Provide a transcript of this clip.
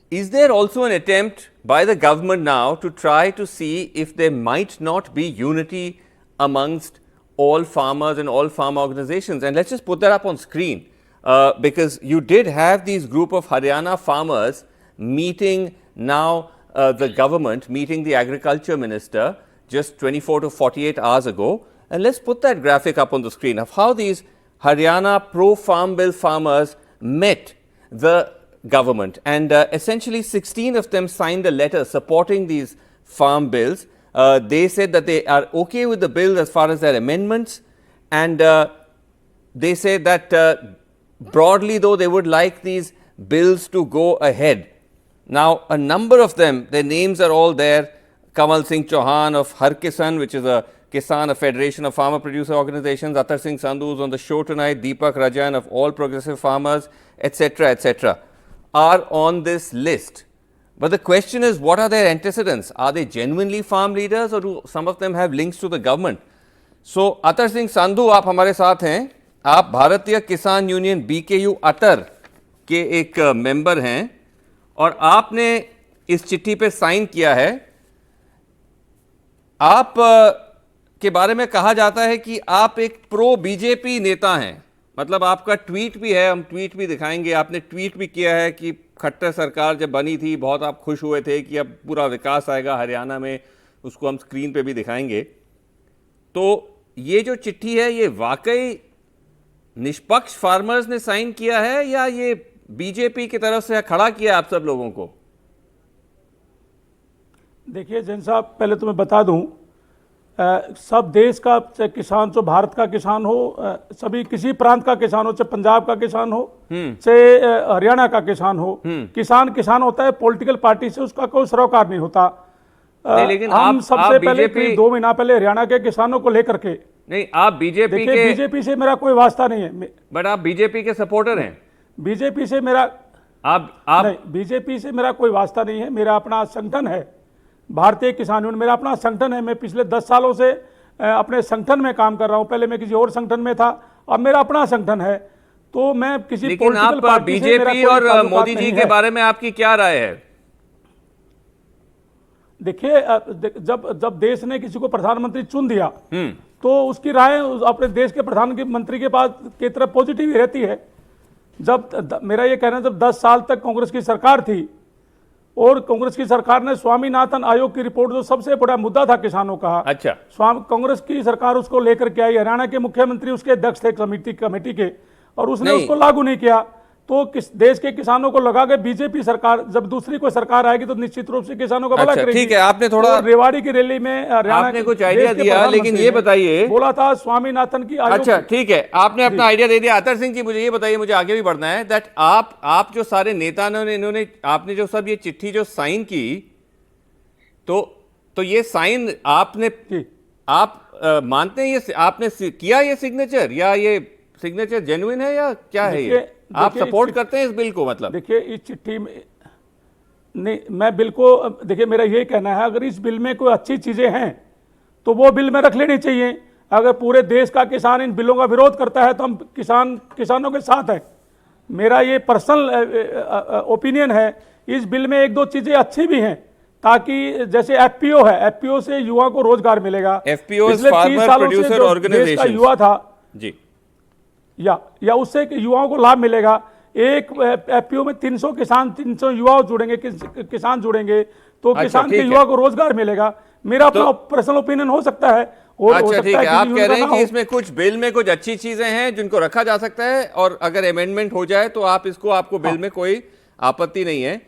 is there also an attempt by the government now to try to see if there might not be unity amongst all farmers and all farm organizations? And let's just put that up on screen, because you did have these group of Haryana farmers meeting now the government, meeting the agriculture minister just 24 to 48 hours ago. And let's put that graphic up on the screen of how these Haryana pro-farm bill farmers met the government. And essentially 16 of them signed a letter supporting these farm bills. They said that they are okay with the bill as far as their amendments, and they say that broadly though they would like these bills to go ahead. Now a number of them, their names are all there. Kamal Singh Chauhan of Har Kisan, which is a Federation of Farmer Producer Organizations, Atar Singh Sandhu is on the show tonight, Deepak Rajan of All Progressive Farmers, etc., are on this list. But the question is, what are their antecedents? Are they genuinely farm leaders, or do some of them have links to the government? So, Atar Singh Sandhu, आप हमारे साथ हैं. आप भारतीय किसान union BKU अतर के एक member हैं और आपने इस चिट्ठी पे साइन किया है. आप के बारे में कहा जाता है कि आप एक प्रो बीजेपी नेता हैं. मतलब आपका ट्वीट भी है, हम ट्वीट भी दिखाएंगे. आपने ट्वीट भी किया है कि खट्टर सरकार जब बनी थी बहुत आप खुश हुए थे कि अब पूरा विकास आएगा हरियाणा में. उसको हम स्क्रीन पे भी दिखाएंगे. तो ये जो चिट्ठी है ये वाकई निष्पक्ष फार्मर्स ने साइन किया है या ये बीजेपी की तरफ से खड़ा किया आप सब लोगों को? देखिए जैन साहब, पहले तो मैं बता दूं, सब देश का चाहे किसान, जो भारत का किसान हो, सभी किसी प्रांत का किसान हो, चाहे पंजाब का किसान हो, चाहे हरियाणा का किसान हो, किसान किसान होता है. पॉलिटिकल पार्टी से उसका कोई सरोकार नहीं होता. लेकिन हम सबसे पहले 2 महीना पहले हरियाणा के किसानों को लेकर के, नहीं आप बीजेपी से मेरा कोई वास्ता नहीं है. बट आप बीजेपी के सपोर्टर हैं. बीजेपी से मेरा नहीं, बीजेपी से मेरा कोई वास्ता नहीं है. मेरा अपना संगठन है, भारतीय किसान यूनियन मेरा अपना संगठन है. मैं पिछले 10 सालों से अपने संगठन में काम कर रहा हूं. पहले मैं किसी और संगठन में था, अब मेरा अपना संगठन है. तो मैं किसी पॉलिटिकल पार्टी से बीजेपी और मोदी जी के बारे में आपकी क्या राय है? देखिए, जब देश ने किसी को प्रधानमंत्री चुन दिया तो उसकी राय अपने देश के प्रधानमंत्री के पास की तरफ पॉजिटिव ही रहती है. जब मेरा ये कहना है, जब 10 साल तक कांग्रेस की सरकार थी और कांग्रेस की सरकार ने स्वामीनाथन आयोग की रिपोर्ट, जो सबसे बड़ा मुद्दा था किसानों का, अच्छा, कांग्रेस की सरकार उसको लेकर के आई. हरियाणा के मुख्यमंत्री उसके अध्यक्ष थे कमेटी के, और उसने उसको लागू नहीं किया. तो देश के किसानों को लगा कि बीजेपी सरकार, जब दूसरी कोई सरकार आएगी तो निश्चित रूप से किसानों का भला करेगी. ठीक है, आपने थोड़ा तो रेवाड़ी की रैली में आपने कुछ आइडिया दिया, लेकिन ये बताइए, बोला था स्वामीनाथन की आयोग. अच्छा ठीक है, आपने अपना आइडिया दे दिया. अतर सिंह जी, मुझे ये बताइए, मुझे आगे भी बढ़ना है, दैट आप जो सारे नेता ने, इन्होंने, आपने जो सब ये चिट्ठी जो साइन की, तो ये साइन आपने, आप मानते हैं ये आपने किया ये सिग्नेचर, या ये सिग्नेचर जेन्युइन है या क्या है? ये आप सपोर्ट करते हैं इस बिल को? मतलब देखिए, इस चिट्ठी में नहीं, मैं बिल को, देखिए मेरा ये कहना है, अगर इस बिल में कोई अच्छी चीजें हैं तो वो बिल में रख लेनी चाहिए. अगर पूरे देश का किसान इन बिलों का विरोध करता है तो हम किसानों के साथ हैं. मेरा ये पर्सनल ओपिनियन है. इस बिल में 1-2 चीजें अच्छी भी हैं, ताकि जैसे एफपीओ है, एफपीओ से युवा को रोजगार मिलेगा. एफपीओ फार्मर प्रोड्यूसर ऑर्गेनाइजेशन युवा था जी, या उससे युवाओं को लाभ मिलेगा. एक एफपीओ में 300 युवा जुड़ेंगे, किसान जुड़ेंगे, तो किसान के युवा को रोजगार मिलेगा. मेरा अपना पर्सनल ओपिनियन हो सकता है. अच्छा ठीक है, आप कह रहे हैं कि इसमें कुछ बिल में कुछ अच्छी चीजें हैं जिनको रखा जा सकता है, और अगर अमेंडमेंट हो जाए तो आप इसको, आपको बिल में कोई आपत्ति नहीं है.